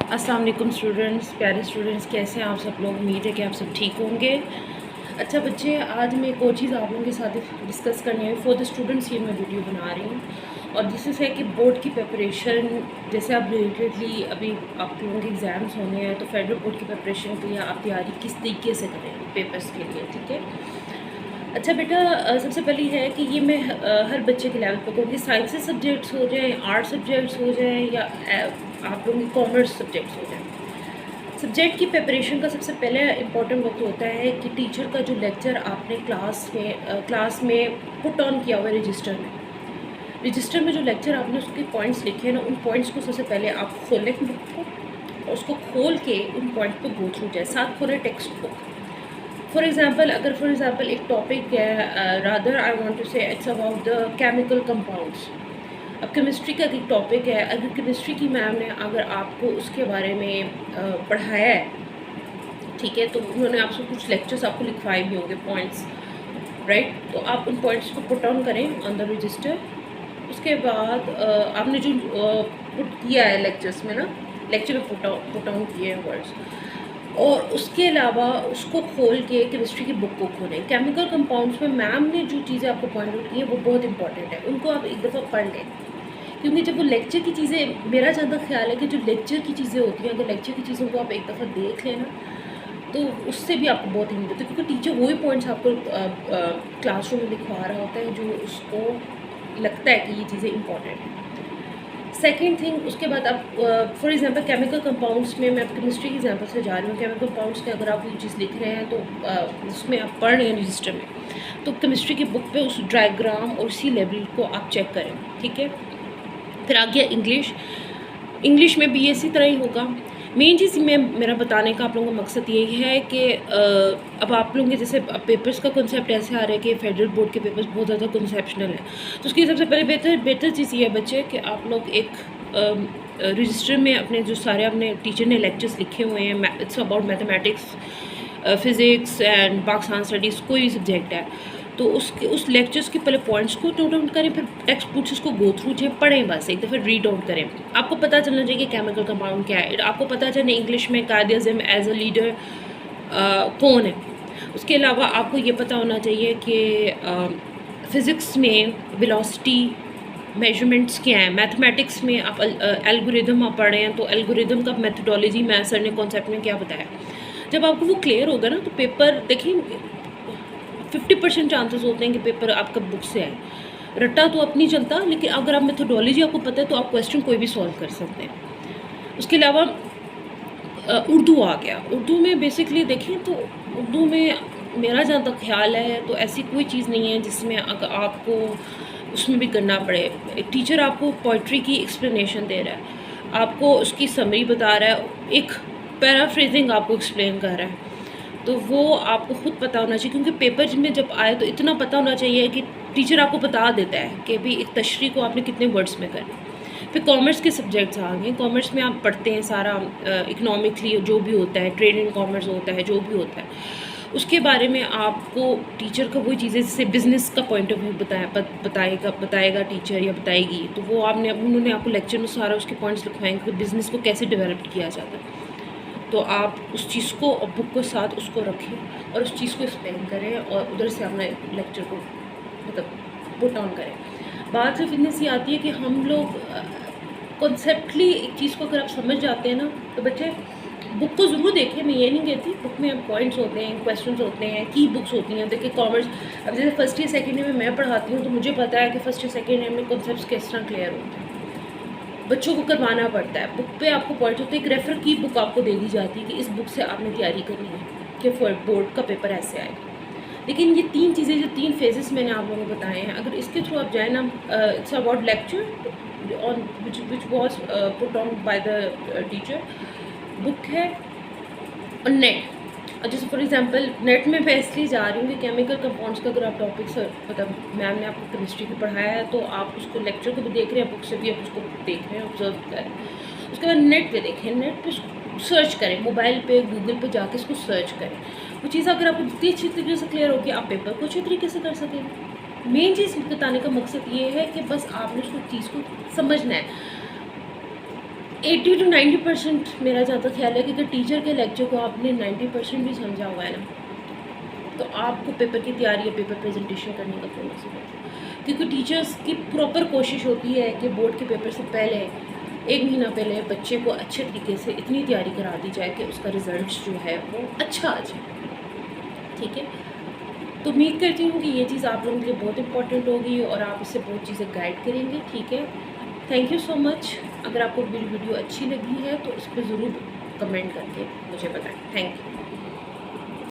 अस्सलाम वालेकुम स्टूडेंट्स, प्यारे स्टूडेंट्स, कैसे हैं आप सब लोग। उम्मीद है कि आप सब ठीक होंगे। अच्छा बच्चे, आज मैं एक और चीज़ आप लोगों के साथ डिस्कस करनी है। फॉर द स्टूडेंट्स ये मैं वीडियो बना रही हूँ और दिस इज़ है कि बोर्ड की प्रिपरेशन, जैसे आप रिलेटेडली अभी आप लोगों के एग्ज़ाम्स होने हैं तो फेडरल बोर्ड की प्रिपरेशन के लिए आप तैयारी किस तरीके से करें पेपर्स के लिए, ठीक है। अच्छा बेटा, सबसे पहले है कि ये मैं हर बच्चे के लेवल पर कहूँगी, साइंसेस सब्जेक्ट्स हो जाएँ, आर्ट सब्जेक्ट्स हो जाएँ या आप लोगों के कॉमर्स सब्जेक्ट्स हो जाएँ। सब्जेक्ट की प्रिपरेशन का सबसे पहले इम्पॉर्टेंट वक्त होता है कि टीचर का जो लेक्चर आपने क्लास में पुट ऑन किया हुआ है रजिस्टर में जो लेक्चर आपने उसके पॉइंट्स लिखे हैं ना, उन पॉइंट्स को सबसे पहले आप खोलें बुक को और उसको खोल के उन पॉइंट को गो थ्रू जाए। साथ खोलें टेक्स्ट बुक। फॉर एग्ज़ाम्पल एक टॉपिक है, रादर आई वांट टू से it's about the chemical compounds. अब केमिस्ट्री का एक टॉपिक है, अगर केमिस्ट्री की मैम ने अगर आपको उसके बारे में पढ़ाया है, ठीक है, तो उन्होंने आपसे कुछ लेक्चर्स आपको लिखवाए भी होंगे पॉइंट्स, राइट। तो आप उन पॉइंट्स को पुट ऑन करें ऑन द रजिस्टर। उसके बाद आपने जो पुट किया है लेक्चर्स में ना, लेक्चर में पुट ऑन किए हैं वर्ड्स, और उसके अलावा उसको खोल के केमिस्ट्री की बुक को खोलें। केमिकल कंपाउंड्स में मैम ने जो चीज़ें आपको पॉइंट आउट की हैं वो बहुत इंपॉर्टेंट है, उनको आप एक दफ़ा पढ़ लें, क्योंकि जब वो लेक्चर की चीज़ें, मेरा ज़्यादा ख्याल है कि जो लेक्चर की चीज़ें होती हैं, अगर लेक्चर की चीज़ों को आप एक दफ़ा देख लेना तो उससे भी आपको बहुत हिंट होती है, क्योंकि टीचर वही पॉइंट्स आपको क्लासरूम में लिखवा रहा होता है जो उसको लगता है कि ये चीज़ें इंपॉर्टेंट हैं। सेकेंड थिंग, उसके बाद आप फॉर एग्जांपल केमिकल कंपाउंड्स में, मैं केमिस्ट्री के एग्जांपल से जा रही हूँ। केमिकल कंपाउंड्स के अगर आप कोई चीज़ लिख रहे हैं तो उसमें आप पढ़ रहे हैं रजिस्टर में, तो केमिस्ट्री की बुक पे उस डायग्राम और उसी लेवल को आप चेक करें, ठीक है। फिर आ गया इंग्लिश में भी इसी तरह ही होगा। मेन चीज़ में मेरा बताने का आप लोगों का मकसद यही है कि अब आप लोगों के जैसे पेपर्स का कॉन्सेप्ट ऐसे आ रहा है कि फेडरल बोर्ड के पेपर्स बहुत ज़्यादा कॉन्सेप्शनल है, तो उसकी सबसे पहले बेहतर चीज़ ये है बच्चे कि आप लोग एक रजिस्टर में अपने जो सारे अपने टीचर ने लेक्चर्स लिखे हुए हैं, it's about mathematics, physics and Pakistan studies, कोई भी सब्जेक्ट है, तो उस लेक्चर्स के पहले पॉइंट्स को नोट डाउन करें, फिर टेक्स्ट बुक्स उसको गो थ्रू जो पढ़ें, बस एक दफ़ा रीड आउट करें। आपको पता चलना चाहिए कि केमिकल कंपाउंड क्या है, आपको पता चले इंग्लिश में कायद-ए-आज़म एज अ लीडर कौन है। उसके अलावा आपको ये पता होना चाहिए कि फ़िज़िक्स में वेलोसिटी मेजरमेंट्स क्या हैं, मैथमेटिक्स में आप एल्गोरिदम आप पढ़ रहे हैं तो एल्गोरिदम का मेथडोलॉजी में सर ने कॉन्सेप्ट में क्या बताया। जब आपको वो क्लियर होगा ना, तो पेपर देखिए 50% चांसेस होते हैं कि पेपर आपका बुक से आए। रट्टा तो अब नहीं चलता, लेकिन अगर आप मेथोडोलॉजी आपको पता है तो आप क्वेश्चन कोई भी सॉल्व कर सकते हैं। उसके अलावा उर्दू आ गया। उर्दू में बेसिकली देखें तो उर्दू में मेरा जहाँ तक ख्याल है तो ऐसी कोई चीज़ नहीं है जिसमें अगर आपको उसमें भी करना पड़े। एक टीचर आपको पोइट्री की एक्सप्लेनेशन दे रहा है, आपको उसकी समरी बता रहा है, एक पैराफ्रेजिंग आपको एक्सप्लेन कर रहा है, तो वो आपको खुद पता होना चाहिए, क्योंकि पेपर में जब आए तो इतना पता होना चाहिए कि टीचर आपको बता देता है कि भाई एक तशरीह को आपने कितने वर्ड्स में करना। फिर कॉमर्स के सब्जेक्ट्स आ गए। कॉमर्स में आप पढ़ते हैं सारा इकनॉमिकली जो भी होता है, ट्रेड इन कॉमर्स होता है, जो भी होता है उसके बारे में आपको टीचर का वही चीज़ें, जैसे बिज़नेस का पॉइंट ऑफ व्यू बताएगा टीचर या बताएगी, तो वो उन्होंने आपको लेक्चर में सारा उसके पॉइंट्स लिखवाएंगे कि बिज़नेस को कैसे डेवलप किया जाता है। तो आप उस चीज़ को और बुक के साथ उसको रखें और उस चीज़ को एक्सप्लेन करें और उधर से अपने लेक्चर को मतलब पुट ऑन करें। बात सिर्फ इतनी सी आती है कि हम लोग कॉन्सेप्टली एक चीज़ को अगर आप समझ जाते हैं ना, तो बच्चे बुक को ज़रूर देखें, मैं ये नहीं कहती। बुक में पॉइंट्स होते हैं, क्वेश्चंस होते हैं, की बुक्स होती हैं। देखिए कॉमर्स, अब जैसे फर्स्ट ईयर सेकेंड ईयर में मैं पढ़ाती हूँ तो मुझे पता है कि फर्स्ट ईयर सेकेंड ईयर में कॉन्सेप्ट किस तरह क्लियर होते हैं, बच्चों को करवाना पड़ता है। बुक पे आपको पॉइंट होते हैं, एक रेफर की बुक आपको दे दी जाती है कि इस बुक से आपने तैयारी करनी है कि बोर्ड का पेपर ऐसे आएगा। लेकिन ये तीन चीज़ें, जो तीन फेजेस मैंने आप लोगों को बताए हैं, अगर इसके थ्रू आप जाए ना, it's about lecture on which was put on by the teacher, book है और नेट। और जैसे फॉर एग्जांपल नेट में मैं इसलिए जा रही हूँ कि केमिकल कंपाउंड्स का अगर आप टॉपिक से मतलब मैम ने आपको केमिस्ट्री की पढ़ाया है तो आप उसको लेक्चर को भी देख रहे हैं, बुक से भी आप उसको देख रहे हैं, ऑब्जर्व कर रहे हैं। उसके बाद नेट पे देखें, नेट पे सर्च करें, मोबाइल पे गूगल पे जाके इसको सर्च करें। वो चीज़ अगर आपको जितनी अच्छी तरीके से क्लियर होगी, आप पेपर को अच्छे तरीके से कर सकेंगे। मेन चीज़ बताने का मकसद ये है कि बस आपने उसको चीज़ को समझना है। 80 to 90% मेरा जहाँ तक ख्याल है कि अगर टीचर के लेक्चर को आपने 90% भी समझा हुआ है ना, तो आपको पेपर की तैयारी या पेपर प्रेजेंटेशन करने का कोई मसला नहीं, क्योंकि टीचर्स की प्रॉपर कोशिश होती है कि बोर्ड के पेपर से पहले 1 महीना पहले बच्चे को अच्छे तरीके से इतनी तैयारी करा दी जाए कि उसका रिज़ल्ट जो है वो अच्छा आ जाए। ठीक है, तो उम्मीद करती हूँ कि ये चीज़ आप लोगों के लिए बहुत इंपॉर्टेंट होगी और आप इससे बहुत चीज़ें गाइड करेंगे। ठीक है, थैंक यू सो मच। अगर आपको मेरी वीडियो अच्छी लगी है तो इस पर ज़रूर कमेंट करके मुझे बताएं। Thank you.